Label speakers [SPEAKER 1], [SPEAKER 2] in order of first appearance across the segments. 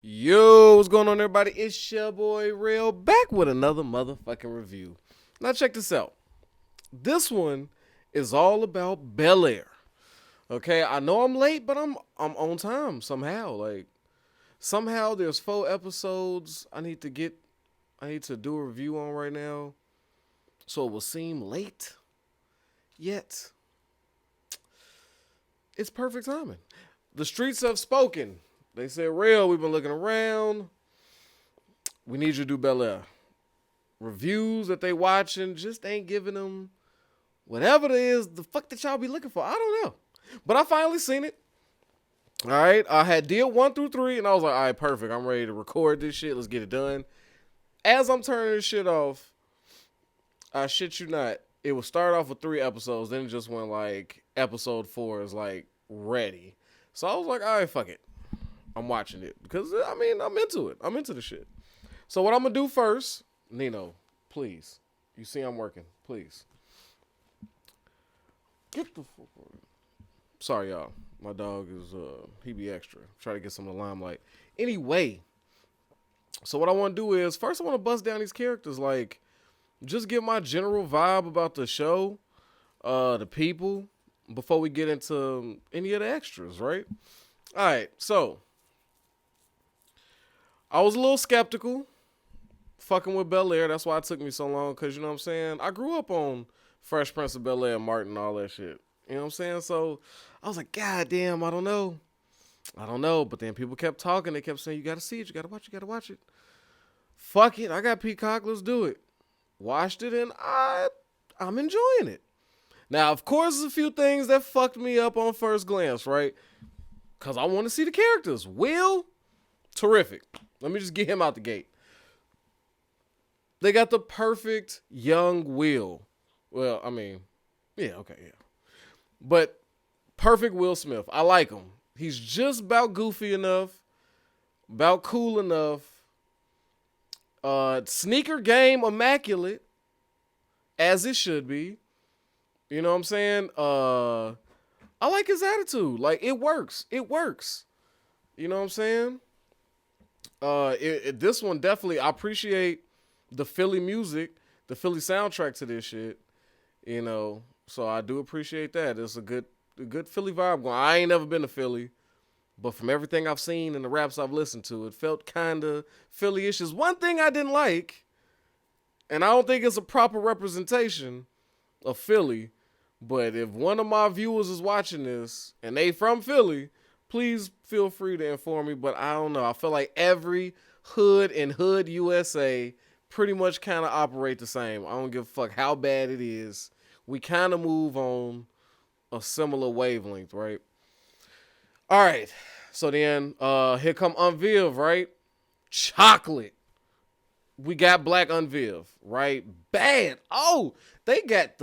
[SPEAKER 1] Yo, what's going on, everybody? It's your boy Real back with another motherfucking review. Now, check this out. This one is all about Bel-Air. Okay, I know I'm late, but I'm on time somehow. Like somehow there's 4 episodes I need to do a review on right now. So it will seem late, yet it's perfect timing. The streets have spoken. They said, Real, we've been looking around. We need you to do Bel-Air. Reviews that they watching just ain't giving them whatever it is the fuck that y'all be looking for. I don't know. But I finally seen it. All right. I had did 1 through 3 and I was like, all right, perfect. I'm ready to record this shit. Let's get it done. As I'm turning this shit off, I shit you not, it would start off with 3 episodes. Then it just went like episode 4 is like ready. So I was like, all right, fuck it. I'm watching it because I mean, I'm into it. I'm into the shit. So what I'm going to do first, Nino, please. You see I'm working. Please. Get the fuck out. Sorry, y'all. My dog is, he be extra. Try to get some of the limelight. Anyway, so what I want to do is, first I want to bust down these characters. Like, just get my general vibe about the show, the people, before we get into any of the extras, right? All right, so I was a little skeptical fucking with Bel-Air. That's why it took me so long, because, you know what I'm saying? I grew up on Fresh Prince of Bel-Air, Martin, all that shit. You know what I'm saying? So I was like, God damn, I don't know. I don't know. But then people kept talking. They kept saying, you got to see it. You got to watch it. You got to watch it. Fuck it. I got Peacock. Let's do it. Watched it and I'm enjoying it. Now, of course, there's a few things that fucked me up on first glance, right? Because I want to see the characters. Will, terrific. Let me just get him out the gate. They got the perfect young Will. Well, I mean, yeah, okay, yeah. But perfect Will Smith. I like him. He's just about goofy enough, about cool enough. Sneaker game immaculate, as it should be. You know what I'm saying? I like his attitude. Like, it works. It works. You know what I'm saying? This one definitely, I appreciate the Philly music, the Philly soundtrack to this shit. You know, so I do appreciate that. It's a good Philly vibe going. I ain't never been to Philly, but from everything I've seen and the raps I've listened to, it felt kind of Philly-ish. There's one thing I didn't like, and I don't think it's a proper representation of Philly, but if one of my viewers is watching this and they from Philly, please feel free to inform me. But I don't know. I feel like every hood in Hood USA pretty much kind of operate the same. I don't give a fuck how bad it is. We kind of move on a similar wavelength, right? All right. So then, here come Unviv, right? Chocolate. We got Black Unviv, right? Bad. Oh, they got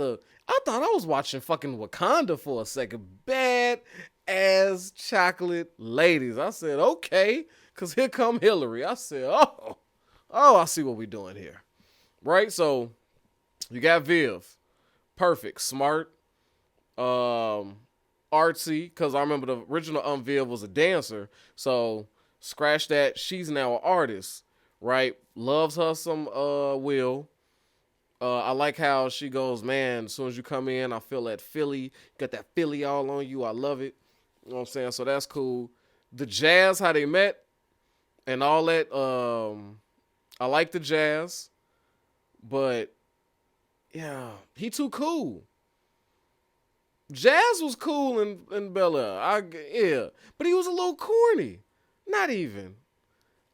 [SPEAKER 1] I thought I was watching fucking Wakanda for a second. Bad ass chocolate ladies. I said, okay, because here come Hillary. I said, I see what we're doing here. Right? So, you got Viv. Perfect. Smart. Artsy. Because I remember the original Viv was a dancer. So, scratch that. She's now an artist. Right? Loves her some Will. I like how she goes, man, as soon as you come in, I feel that Philly. Got that Philly all on you. I love it. You know what I'm saying? So that's cool. The jazz, how they met and all that. I like the jazz. But, yeah, he too cool. Jazz was cool in Bel-Air. Yeah. But he was a little corny. Not even.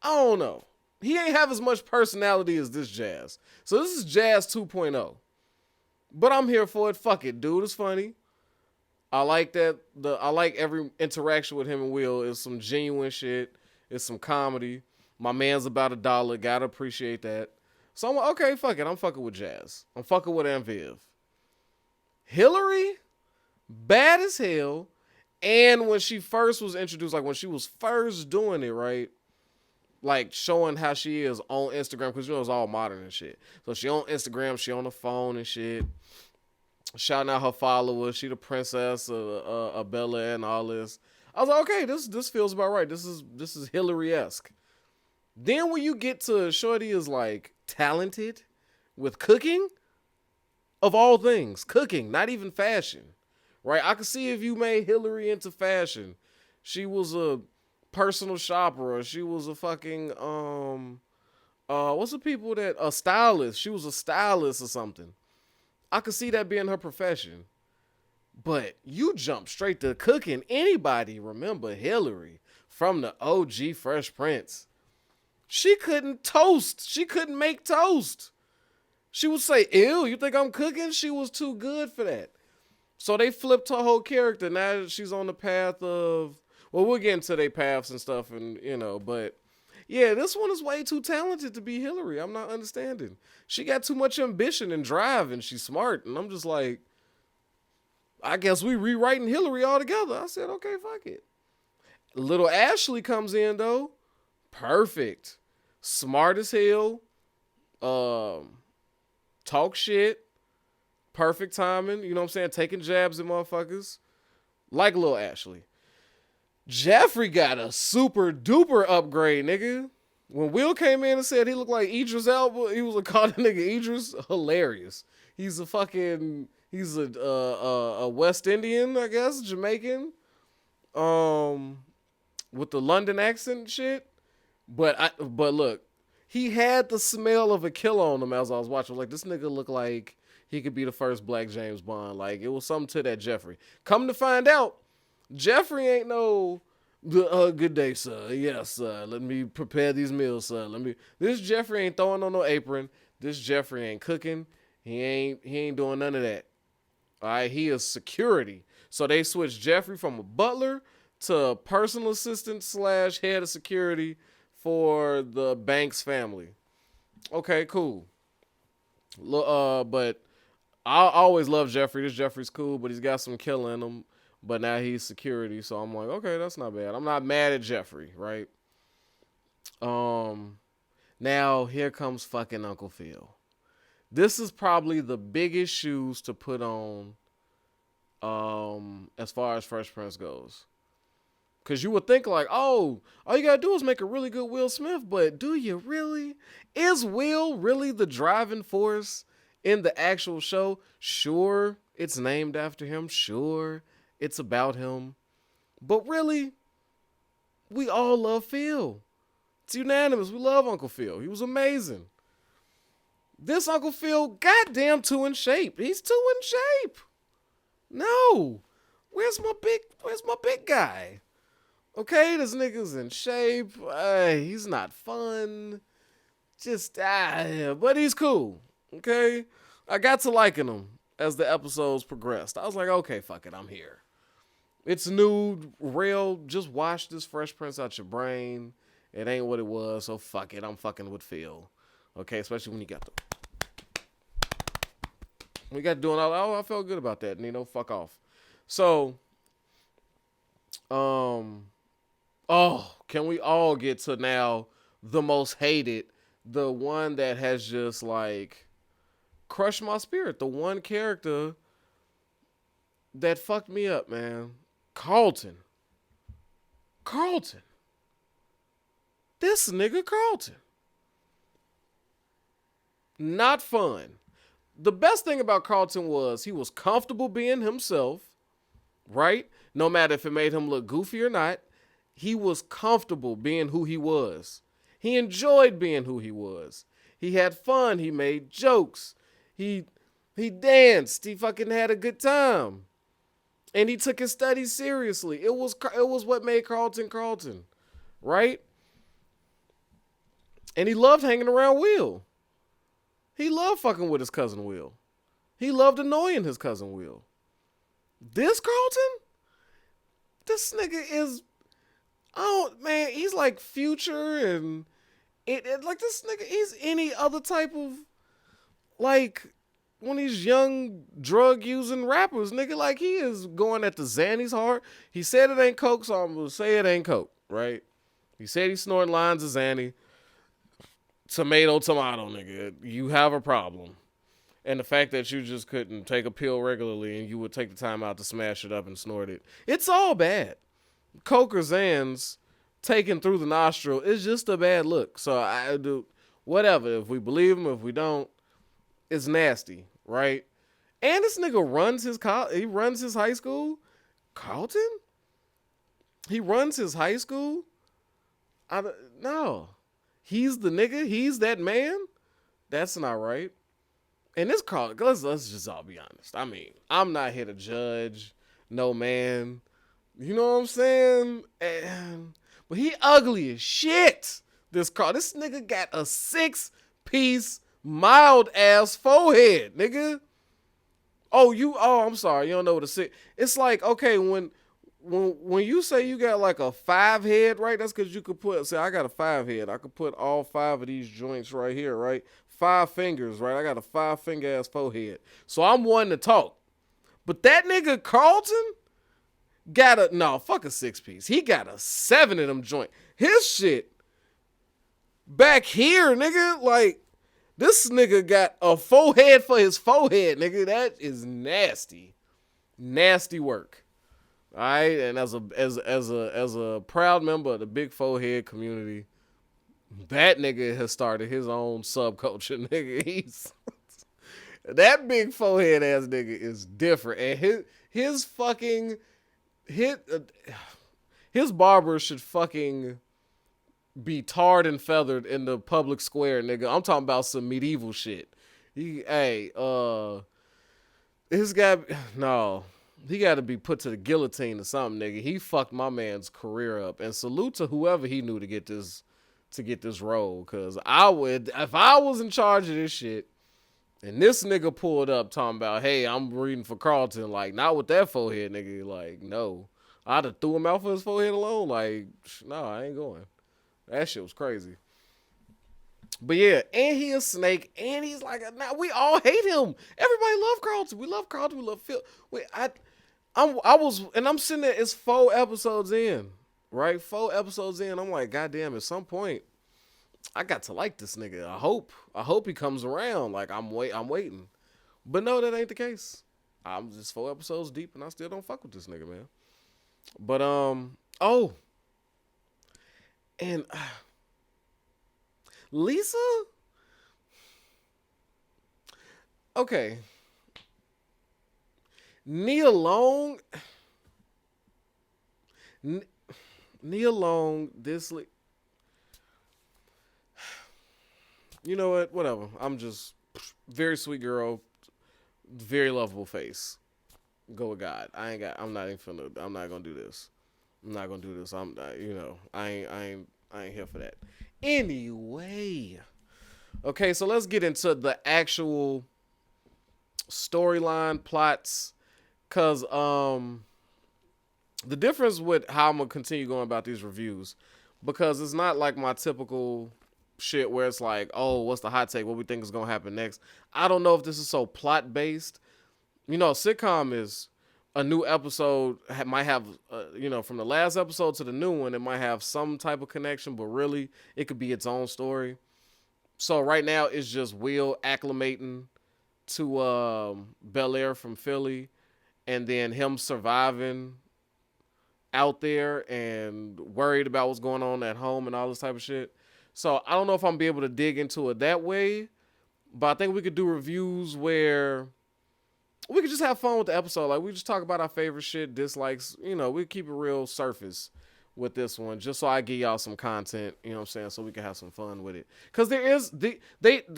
[SPEAKER 1] I don't know. He ain't have as much personality as this Jazz. So this is Jazz 2.0. But I'm here for it. Fuck it, dude. It's funny. I like that. I like every interaction with him and Will. It's some genuine shit. It's some comedy. My man's about $1. Gotta appreciate that. So I'm like, okay, fuck it. I'm fucking with Jazz. I'm fucking with Viv. Hillary, bad as hell. And when she first was introduced, like when she was first doing it, right? Like showing how she is on Instagram, because you know it's all modern and shit. So she on Instagram, she on the phone and shit, shouting out her followers. She the princess of Bel-Air and all this. I was like, okay, this feels about right. This is Hillary-esque. Then when you get to Shorty is like talented with cooking, of all things, cooking, not even fashion, right? I could see if you made Hillary into fashion. She was a personal shopper, or she was a fucking what's the people that a stylist? She was a stylist or something. I could see that being her profession. But you jump straight to cooking. Anybody remember Hillary from the OG Fresh Prince? She couldn't toast. She couldn't make toast. She would say, ew, you think I'm cooking? She was too good for that. So they flipped her whole character. Now she's on the path of, well, we'll get into their paths and stuff, and but yeah, this one is way too talented to be Hillary. I'm not understanding. She got too much ambition and drive, and she's smart. And I'm just like, I guess we rewriting Hillary altogether. I said, okay, fuck it. Little Ashley comes in though. Perfect. Smart as hell. Talk shit. Perfect timing. You know what I'm saying? Taking jabs at motherfuckers. Like Lil Ashley. Jeffrey got a super duper upgrade, nigga. When Will came in and said he looked like Idris Elba, he was calling the nigga Idris. Hilarious. He's a West Indian, I guess, Jamaican, with the London accent and shit. But look, he had the smell of a killer on him as I was watching. Like, this nigga looked like he could be the first black James Bond. Like, it was something to that Jeffrey. Come to find out, Jeffrey ain't no good day, sir. Yes, sir. Let me prepare these meals, sir. This Jeffrey ain't throwing on no apron. This Jeffrey ain't cooking. He ain't doing none of that. All right, he is security. So they switched Jeffrey from a butler to a personal assistant / head of security for the Banks family. Okay, cool. But I always love Jeffrey. This Jeffrey's cool, but he's got some killer in him. But now he's security, so I'm like, okay, that's not bad. I'm not mad at Jeffrey, right? Now here comes fucking Uncle Phil. This is probably the biggest shoes to put on, as far as Fresh Prince goes. Because you would think like, oh, all you got to do is make a really good Will Smith, but do you really? Is Will really the driving force in the actual show? Sure, it's named after him. Sure, it's about him. But really, we all love Phil. It's unanimous. We love Uncle Phil. He was amazing. This Uncle Phil, goddamn, too in shape. He's too in shape. No. Where's my big guy? Okay, this nigga's in shape. He's not fun. But he's cool. Okay? I got to liking him as the episodes progressed. I was like, okay, fuck it, I'm here. It's new, real. Just wash this Fresh Prince out your brain. It ain't what it was, so fuck it. I'm fucking with Phil. Okay, especially when you got doing all. Oh, I felt good about that. Nino, fuck off. So, can we all get to now the most hated, the one that has just like crushed my spirit, the one character that fucked me up, man. Carlton. This nigga Carlton. Not fun. The best thing about Carlton was he was comfortable being himself, right? No matter if it made him look goofy or not, he was comfortable being who he was. He enjoyed being who he was. He had fun. He made jokes. He danced. He fucking had a good time. And he took his studies seriously. It was what made Carlton, right? And he loved hanging around Will. He loved fucking with his cousin Will. He loved annoying his cousin Will. This Carlton? This nigga is, oh man, he's like Future and like this nigga, he's any other type of, like, one of these young drug using rappers, nigga. Like, he is going at the Xannies hard. He said it ain't coke, so I'm gonna say it ain't coke, right? He said he's snorting lines of Xanny. Tomato, nigga. You have a problem. And the fact that you just couldn't take a pill regularly and you would take the time out to smash it up and snort it. It's all bad. Coke or Xans taken through the nostril is just a bad look. So I do whatever. If we believe him, if we don't, it's nasty, right? And this nigga runs he runs his high school. Carlton? He runs his high school? No. He's the nigga? He's that man? That's not right. And this Carlton, let's just all be honest. I mean, I'm not here to judge no man. You know what I'm saying? But he ugly as shit. This nigga got a 6-piece mild ass forehead, nigga. I'm sorry, you don't know what a 6. It's like, okay, when you say you got like a 5 head, right? That's because you could I got a 5 head. I could put all 5 of these joints right here, right? 5 fingers, right? I got a 5-finger ass forehead. So I'm one to talk. But that nigga Carlton got fuck a 6-piece. He got a 7 of them joint. His shit back here, nigga, like, this nigga got a forehead for his forehead, nigga. That is nasty. Nasty work. All right, and as a proud member of the big forehead community, that nigga has started his own subculture, nigga. That big forehead ass nigga is different, and his barber should fucking be tarred and feathered in the public square, nigga. I'm talking about some medieval shit. He got to be put to the guillotine or something, nigga. He fucked my man's career up, and salute to whoever he knew to get this role, because if I was in charge of this shit and this nigga pulled up talking about, hey, I'm reading for Carlton, like, not with that forehead, nigga, like, no, I'd have threw him out for his forehead alone, like, no, I ain't going. That shit was crazy. But yeah, and he a snake, and he's like, we all hate him. Everybody love Carlton. We love Carlton. We love Phil. I'm sitting there, it's 4 episodes in, right? 4 episodes in. I'm like, goddamn, at some point, I got to like this nigga. I hope he comes around. Like, I'm waiting. But no, that ain't the case. I'm just 4 episodes deep, and I still don't fuck with this nigga, man. But, and Lisa? Okay. Nia Long, you know what? Whatever. I'm just very sweet girl, very lovable face. Go with God. I'm not gonna do this. I ain't here for that. Anyway. Okay, so let's get into the actual storyline plots. Cause the difference with how I'm gonna continue going about these reviews, because it's not like my typical shit where it's like, oh, what's the hot take? What we think is gonna happen next? I don't know if this is so plot based. You know, sitcom is a new episode might have, from the last episode to the new one, it might have some type of connection, but really it could be its own story. So right now it's just Will acclimating to Bel-Air from Philly, and then him surviving out there and worried about what's going on at home and all this type of shit. So I don't know if I'm be able to dig into it that way, but I think we could do reviews where we could just have fun with the episode. Like, we just talk about our favorite shit, dislikes. We keep it real surface with this one, just so I give y'all some content, you know what I'm saying, so we can have some fun with it. Because there is,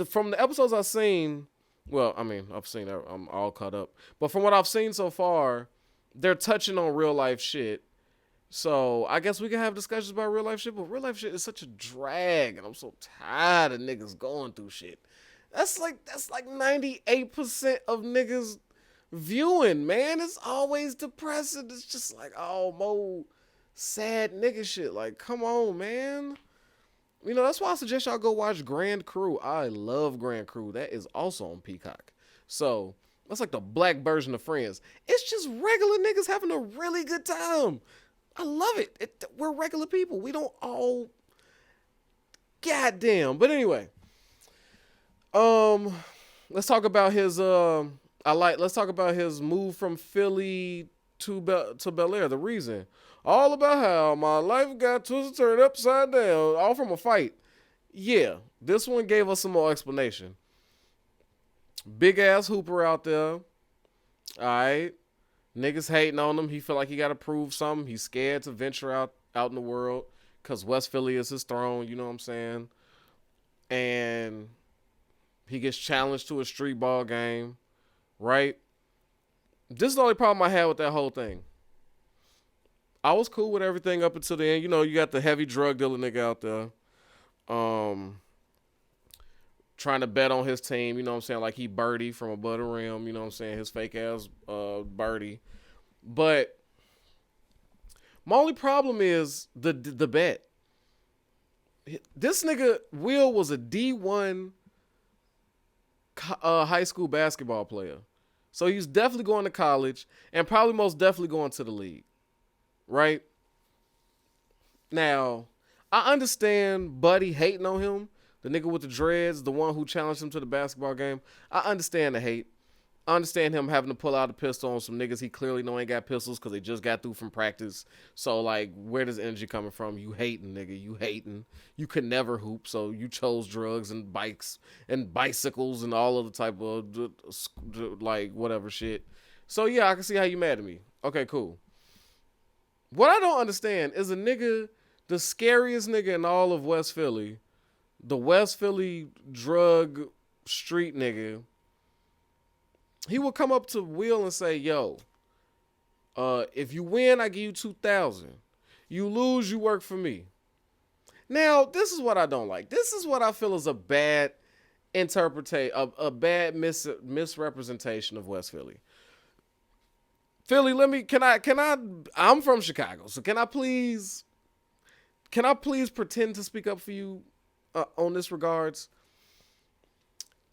[SPEAKER 1] from the episodes I've seen, well, I mean, I'm all caught up. But from what I've seen so far, they're touching on real life shit. So I guess we can have discussions about real life shit, but real life shit is such a drag, and I'm so tired of niggas going through shit. That's like 98% of niggas viewing, man. It's always depressing. It's just like, oh, more sad nigga shit. Like, come on, man. That's why I suggest y'all go watch Grand Crew. I love Grand Crew. That is also on Peacock. So that's like the black version of Friends. It's just regular niggas having a really good time. I love it. We're regular people. We don't all goddamn. But anyway, let's talk about his let's talk about his move from Philly to Bel-Air. The reason. All about how my life got twisted, turned upside down, all from a fight. Yeah, this one gave us some more explanation. Big ass hooper out there. Alright. Niggas hating on him. He feel like he gotta prove something. He's scared to venture out in the world. Cause West Philly is his throne, you know what I'm saying? And he gets challenged to a street ball game. Right? This is the only problem I had with that whole thing. I was cool with everything up until the end. You know, you got the heavy drug dealer nigga out there. Trying to bet on his team, you know what I'm saying? Like he birdie from above the rim, you know what I'm saying? His fake ass birdie. But my only problem is the bet. This nigga, Will, was a D1 high school basketball player. So he's definitely going to college and probably most definitely going to the league. Right? Now, I understand Buddy hating on him. The nigga with the dreads, the one who challenged him to the basketball game. I understand the hate. I understand him having to pull out a pistol on some niggas he clearly know ain't got pistols because they just got through from practice. So, like, where does energy coming from? You hating, nigga. You hating. You could never hoop, so you chose drugs and bikes and bicycles and all of the type of, like, whatever shit. So, yeah, I can see how you mad at me. Okay, cool. What I don't understand is a nigga, the scariest nigga in all of West Philly, the West Philly drug street nigga, he will come up to Will and say, yo, if you win, I give you $2,000. You lose, you work for me. Now, this is what I don't like. This is what I feel is a bad interpretation, a bad misrepresentation of West Philly. Philly, I'm from Chicago, so can I please pretend to speak up for you on this regards?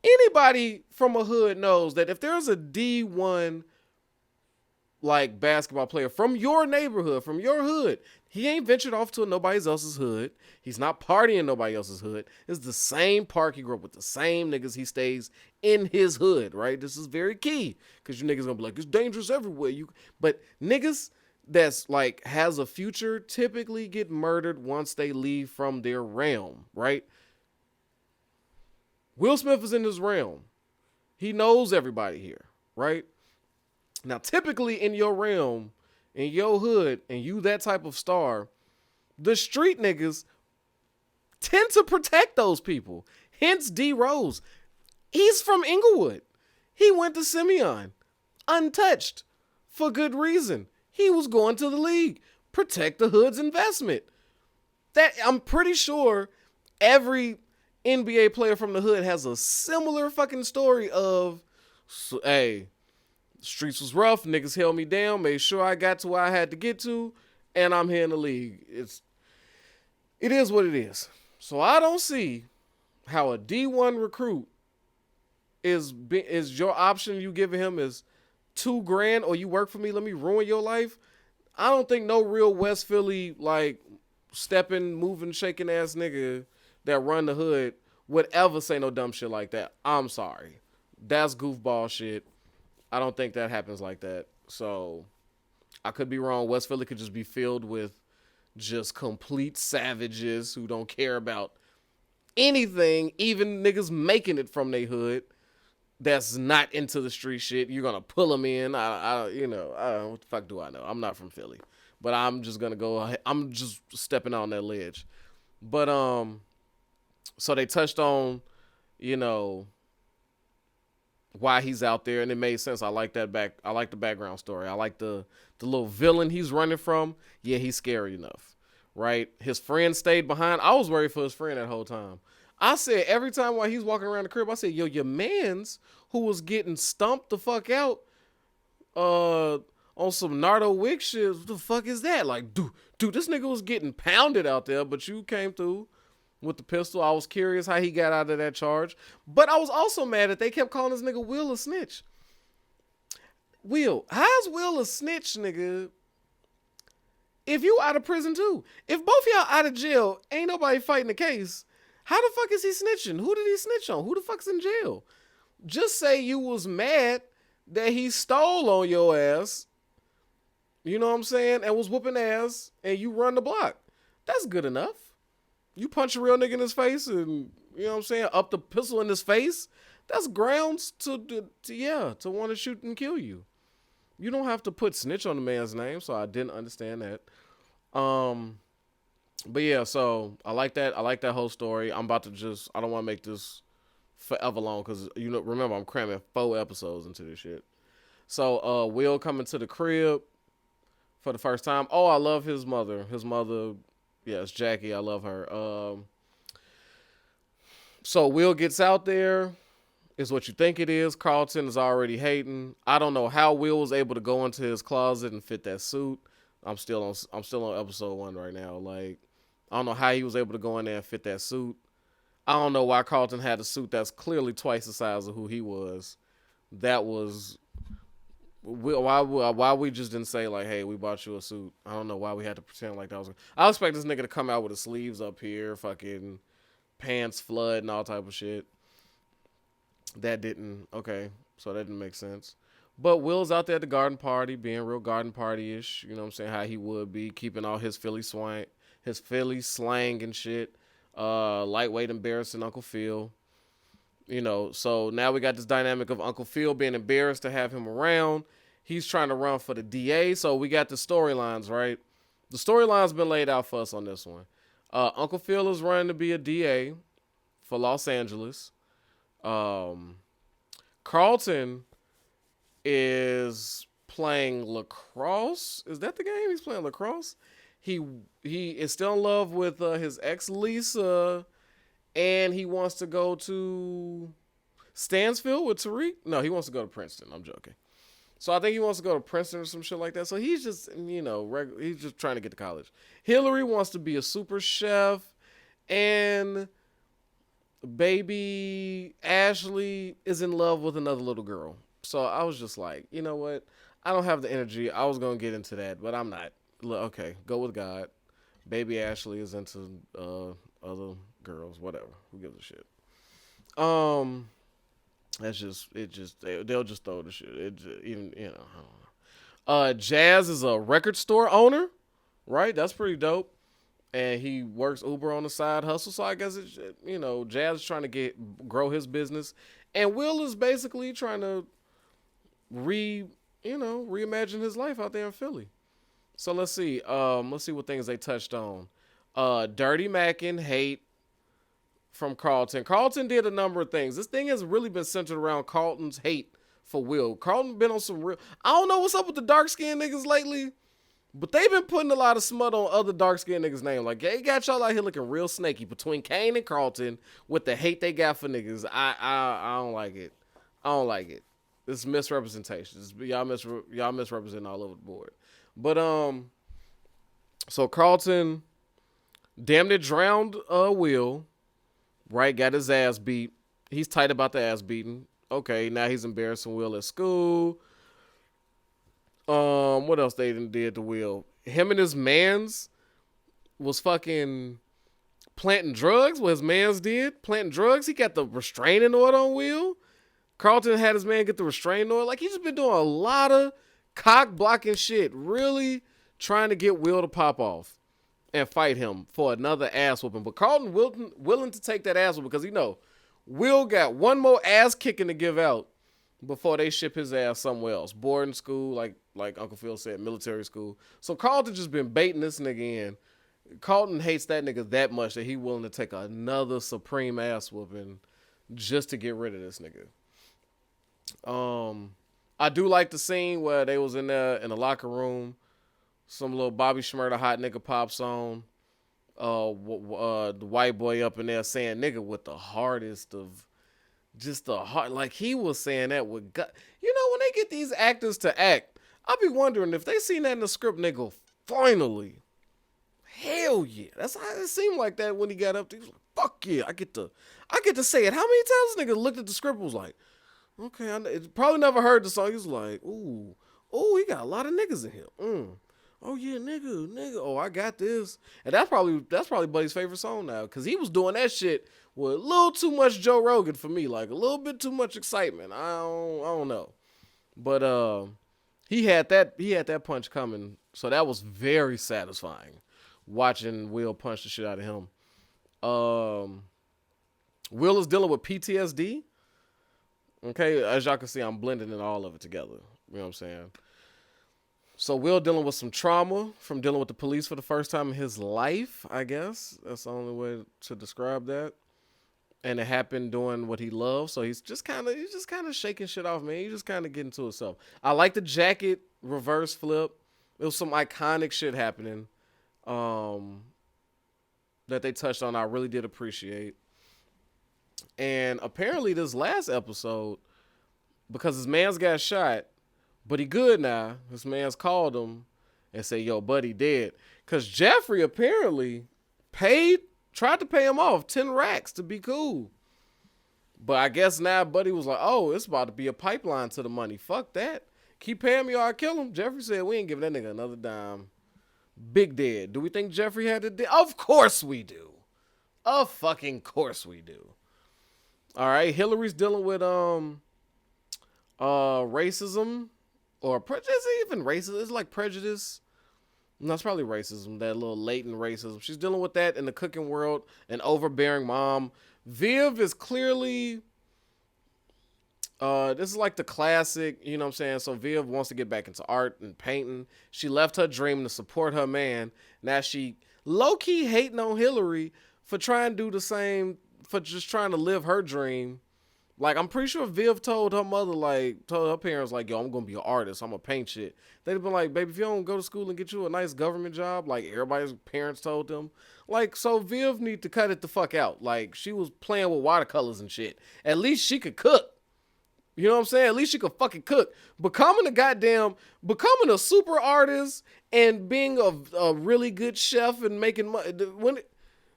[SPEAKER 1] Anybody from a hood knows that if there's a D1 like basketball player from your neighborhood, from your hood, he ain't ventured off to nobody else's hood. He's not partying in nobody else's hood. It's the same park. He grew up with the same niggas. He stays in his hood, right? This is very key because you niggas gonna be like, it's dangerous everywhere. But niggas that's like has a future typically get murdered once they leave from their realm, right? Will Smith is in his realm. He knows everybody here, right? Now, typically in your realm, in your hood, and you that type of star, the street niggas tend to protect those people. Hence D Rose. He's from Inglewood. He went to Simeon, untouched, for good reason. He was going to the league. Protect the hood's investment. That I'm pretty sure every NBA player from the hood has a similar fucking story of, hey, streets was rough, niggas held me down, made sure I got to where I had to get to, and I'm here in the league. It is what it is. So I don't see how a D1 recruit is your option you giving him is $2,000 or you work for me, let me ruin your life. I don't think no real West Philly like stepping, moving, shaking ass nigga that run the hood would ever say no dumb shit like that. I'm sorry. That's goofball shit. I don't think that happens like that. So I could be wrong. West Philly could just be filled with just complete savages who don't care about anything, even niggas making it from their hood that's not into the street shit. You're going to pull them in. What the fuck do I know? I'm not from Philly. But I'm just going to go ahead. I'm just stepping on that ledge. But, so they touched on, why he's out there, and it made sense. I like the background story. I like the little villain he's running from. Yeah, he's scary enough, right? His friend stayed behind. I was worried for his friend that whole time. I said every time while he's walking around the crib, I said, yo, your mans who was getting stumped the fuck out on some Nardo Wick shit, what the fuck is that? Like, dude, this nigga was getting pounded out there, but you came through with the pistol. I was curious how he got out of that charge. But I was also mad that they kept calling this nigga Will a snitch. Will, how's Will a snitch, nigga? If you out of prison too. If both y'all out of jail, ain't nobody fighting the case. How the fuck is he snitching? Who did he snitch on? Who the fuck's in jail? Just say you was mad that he stole on your ass You know what I'm saying? And was whooping ass, and you run the block. That's good enough. You punch a real nigga in his face, and you know what I'm saying, up the pistol in his face. That's grounds to want to shoot and kill you. You don't have to put snitch on the man's name, so I didn't understand that. Um, but yeah, so I like that. I like that whole story. I'm about to just. I don't want to make this forever long because remember I'm cramming 4 episodes into this shit. So Will coming to the crib for the first time. Oh, I love his mother. His mother, yes, Jackie. I love her. So Will gets out there. Is what you think it is. Carlton is already hating. I don't know how Will was able to go into his closet and fit that suit. I'm still on episode 1 right now. Like, I don't know how he was able to go in there and fit that suit. I don't know why Carlton had a suit that's clearly twice the size of who he was. That was why we just didn't say like, hey, we bought you a suit. I don't know why we had to pretend like that was. I expect this nigga to come out with his sleeves up here, fucking pants flood and all type of shit. That didn't. Okay, so that didn't make sense. But Will's out there at the garden party, being real garden party-ish. You know what I'm saying? How he would be, keeping all his Philly slang and shit. Lightweight embarrassing Uncle Phil. You know, so now we got this dynamic of Uncle Phil being embarrassed to have him around. He's trying to run for the DA, so we got the storylines, right? The storyline's been laid out for us on this one. Uncle Phil is running to be a DA for Los Angeles. Carlton is playing lacrosse. Is that the game? He's playing lacrosse. He is still in love with his ex Lisa, and he wants to go to Stansfield with Tariq. No, he wants to go to Princeton. I'm joking. So I think he wants to go to Princeton or some shit like that. So he's just, he's just trying to get to college. Hillary wants to be a super chef, and baby Ashley is in love with another little girl. So I was just like, you know what? I don't have the energy. I was going to get into that, but I'm not. Okay, go with God. Baby Ashley is into other girls, whatever. Who gives a shit? That's just, they'll just throw the shit. It just, even, I don't know. Jazz is a record store owner, right? That's pretty dope. And he works Uber on the side hustle. So I guess it's, Jazz is trying to grow his business. And Will is basically trying to reimagine his life out there in Philly. So let's see. Let's see what things they touched on. Dirty Mackin, hate from Carlton. Carlton did a number of things. This thing has really been centered around Carlton's hate for Will. Carlton been on some real. I don't know what's up with the dark skinned niggas lately, but they've been putting a lot of smut on other dark skinned niggas' names. Like, they got y'all out here looking real snaky between Kane and Carlton with the hate they got for niggas. I don't like it. I don't like it. It's misrepresentation. Y'all misrepresenting all over the board. But so Carlton damn near drowned Will. Right, got his ass beat. He's tight about the ass beating. Okay, now he's embarrassing Will at school. What else they did to Will? Him and his mans was fucking planting drugs. What his mans did, planting drugs. He got the restraining order on Will. Carlton had his man get the restraining order. Like, he's just been doing a lot of cock blocking shit. Really trying to get Will to pop off and fight him for another ass whooping. But Carlton willing to take that ass whooping because Will got one more ass kicking to give out before they ship his ass somewhere else. Boarding school, like Uncle Phil said, military school. So Carlton just been baiting this nigga in. Carlton hates that nigga that much that he willing to take another supreme ass whooping just to get rid of this nigga. I do like the scene where they was in there in the locker room. Some little Bobby Shmurda hot nigga pops on. The white boy up in there saying nigga with the hardest of, just the heart. Like, he was saying that with gut. When they get these actors to act, I'll be wondering if they seen that in the script, nigga, finally. Hell yeah. That's how it seemed like that when he got up there. He was like, fuck yeah, I get to say it. How many times this nigga looked at the script and was like, okay, it probably never heard the song. He was like, ooh, he got a lot of niggas in here. Oh yeah, nigga. Oh, I got this. And that's probably Buddy's favorite song now, because he was doing that shit with a little too much Joe Rogan for me, like a little bit too much excitement. I don't know, but He had that punch coming, so that was very satisfying. Watching Will punch the shit out of him. Will is dealing with PTSD. Okay, as y'all can see, I'm blending in all of it together. You know what I'm saying? So Will dealing with some trauma from dealing with the police for the first time in his life, I guess. That's the only way to describe that. And it happened doing what he loves, so he's just kind of shaking shit off, man. He's just kind of getting to himself. I like the jacket reverse flip. It was some iconic shit happening that they touched on. I really did appreciate. And apparently this last episode, because his man's got shot, but he good now. His man's called him and said, "Yo, buddy dead." Because Jeffrey apparently tried to pay him off 10 racks to be cool. But I guess now Buddy was like, "Oh, it's about to be a pipeline to the money. Fuck that. Keep paying me or I kill him." Jeffrey said, "We ain't giving that nigga another dime." Big dead. Do we think Jeffrey had to dead? Of course we do. Of fucking course we do. All right, Hillary's dealing with racism or prejudice. Even racism. It's like prejudice. No, it's probably racism, that little latent racism. She's dealing with that in the cooking world, an overbearing mom. Viv is clearly, this is like the classic, you know what I'm saying? So Viv wants to get back into art and painting. She left her dream to support her man. Now she low-key hating on Hillary for trying to do the same, for just trying to live her dream. Like, I'm pretty sure Viv told her mother, like, told her parents, like, "Yo, I'm going to be an artist. I'm going to paint shit." They'd been like, "Baby, if you don't go to school and get you a nice government job," like everybody's parents told them. Like, so Viv need to cut it the fuck out. Like, she was playing with watercolors and shit. At least she could cook. You know what I'm saying? At least she could fucking cook. Becoming a super artist and being a really good chef and making money.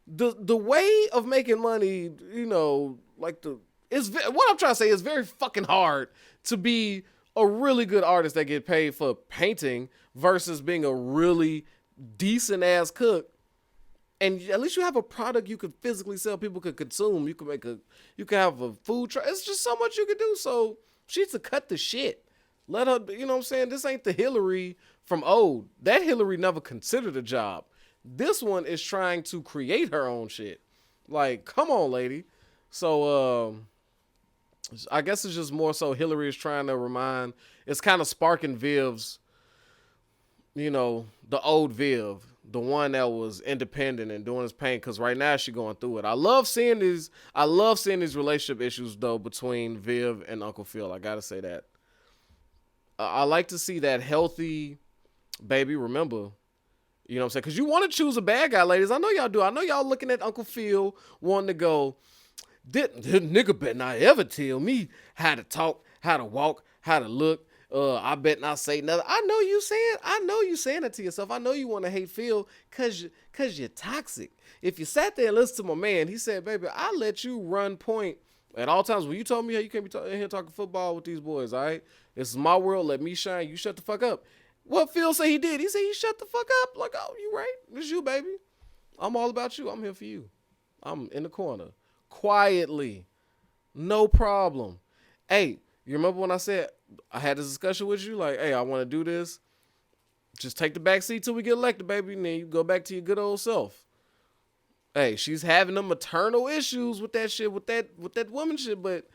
[SPEAKER 1] The way of making money, you know, like what I'm trying to say is very fucking hard to be a really good artist that get paid for painting versus being a really decent ass cook. And at least you have a product you could physically sell, people could consume. You could have a food truck. It's just so much you could do. So she needs to cut the shit. Let her, you know what I'm saying? This ain't the Hillary from old. That Hillary never considered a job. This one is trying to create her own shit. Like, come on, lady. So, I guess it's just more so Hillary is trying to it's kind of sparking Viv's, you know, the old Viv, the one that was independent and doing his pain, because right now she's going through it. I love seeing these relationship issues, though, between Viv and Uncle Phil. I gotta say that. I like to see that healthy, baby, remember, you know what I'm saying? Because you want to choose a bad guy, ladies. I know y'all do. I know y'all looking at Uncle Phil wanting to go, this nigga better not ever tell me how to talk, how to walk, how to look. I bet not say nothing. I know you saying that to yourself. I know you want to hate Phil cause you're toxic. If you sat there and listened to my man, he said, "Baby, I let you run point at all times. When you told me, "Hey, you can't be in here talking football with these boys, all right? This is my world. Let me shine. You shut the fuck up." What Phil say he did? He said he shut the fuck up. Like, "Oh, you right. It's you, baby. I'm all about you. I'm here for you. I'm in the corner. Quietly. No problem." Hey, you remember when I said I had this discussion with you? Like, "Hey, I want to do this. Just take the back seat till we get elected, baby. And then you go back to your good old self." Hey, she's having them maternal issues with that shit, with that woman shit, but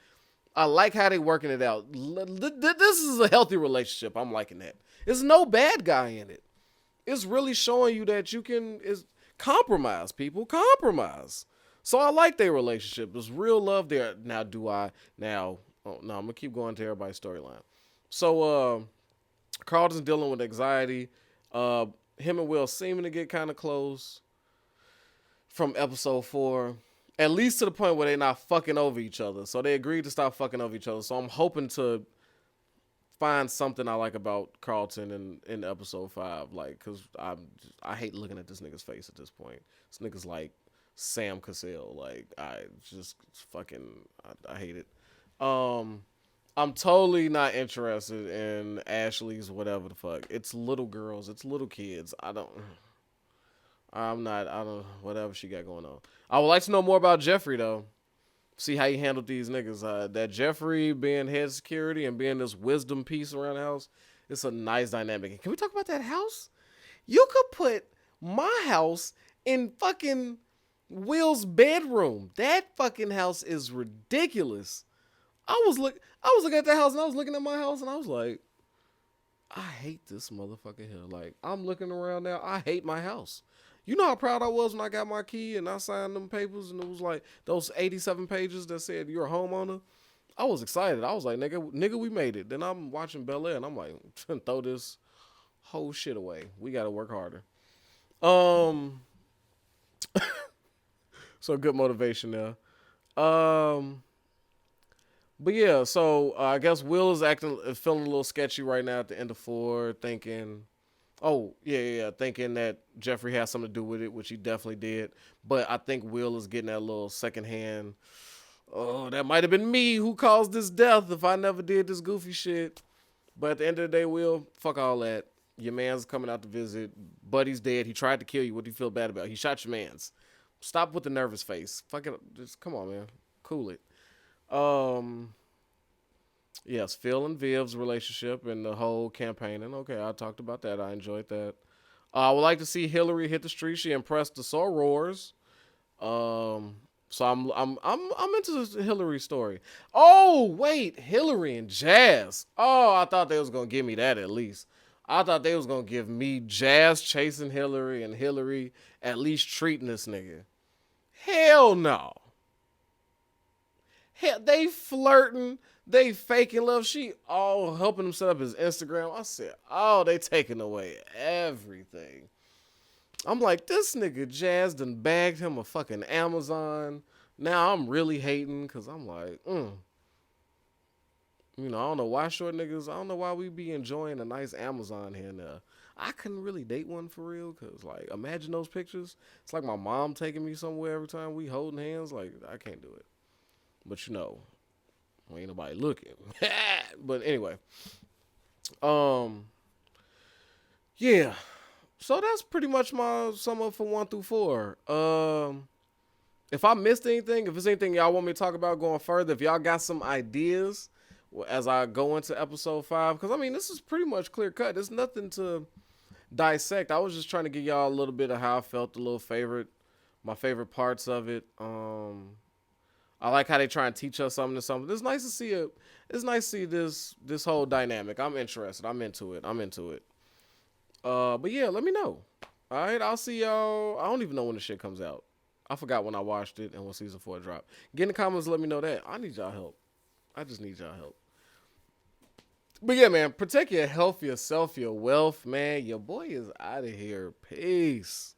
[SPEAKER 1] I like how they working it out. This is a healthy relationship. I'm liking that. There's no bad guy in it. It's really showing you that you can compromise, people. Compromise. So I like their relationship. There's real love there. Now, I'm going to keep going to everybody's storyline. So, Carlton's dealing with anxiety. Him and Will seeming to get kind of close from episode 4. At least to the point where they're not fucking over each other. So they agreed to stop fucking over each other. So I'm hoping to find something I like about Carlton in episode 5. Like, because I hate looking at this nigga's face at this point. This nigga's like Sam Cassell. Like, I hate it. I'm totally not interested in Ashley's whatever the fuck. It's little girls. It's little kids. Whatever she got going on. I would like to know more about Jeffrey, though. See how he handled these niggas. That Jeffrey being head security and being this wisdom piece around the house It's a nice dynamic. Can we talk about that house? You could put my house in fucking Will's bedroom. That fucking house is ridiculous. I was looking at that house and I was looking at my house and I was like, I hate this motherfucker here. Like, I'm looking around now. I hate my house. You know how proud I was when I got my key and I signed them papers and it was like those 87 pages that said you're a homeowner. I was excited. I was like, nigga, we made it. Then I'm watching Bel-Air and I'm like, throw this whole shit away. We got to work harder. So good motivation there. But yeah, so I guess Will is feeling a little sketchy right now at the end of 4, thinking, oh yeah, thinking that Jeffrey has something to do with it, which he definitely did. But I think Will is getting that little secondhand. Oh, that might have been me who caused this death if I never did this goofy shit. But at the end of the day, Will, fuck all that. Your man's coming out to visit. Buddy's dead. He tried to kill you. What do you feel bad about? He shot your man's. Stop with the nervous face. Fuck it. Just come on, man. Cool it. Yes, Phil and Viv's relationship and the whole campaigning. Okay, I talked about that. I enjoyed that. I would like to see Hillary hit the street. She impressed the sorors. So I'm into this Hillary story. Oh wait, Hillary and Jazz. Oh, I thought they was gonna give me that at least. I thought they was gonna give me Jazz chasing Hillary and Hillary at least treating this nigga. Hell no. Hell, they flirting. They faking love. She all helping him set up his Instagram. I said, oh, they taking away everything. I'm like, this nigga Jazz done bagged him a fucking Amazon. Now I'm really hating because I'm like, You know, I don't know why short niggas, I don't know why we be enjoying a nice Amazon here and there. I couldn't really date one for real because, like, imagine those pictures. It's like my mom taking me somewhere every time we holding hands. Like, I can't do it. But, you know, ain't nobody looking. But anyway. Yeah. So that's pretty much my sum up for 1 through 4. If I missed anything, if there's anything y'all want me to talk about going further, if y'all got some ideas as I go into episode 5, because I mean, this is pretty much clear cut. There's nothing to dissect. I was just trying to give y'all a little bit of how I felt, my favorite parts of it. I like how they try and teach us something to something. It's nice to see this whole dynamic. I'm interested. I'm into it. But yeah, let me know. All right, I'll see y'all. I don't even know when the shit comes out. I forgot when I watched it and when season 4 dropped. Get in the comments, let me know that. I need y'all help. I just need y'all help. But yeah, man, protect your health, yourself, your wealth, man. Your boy is out of here. Peace.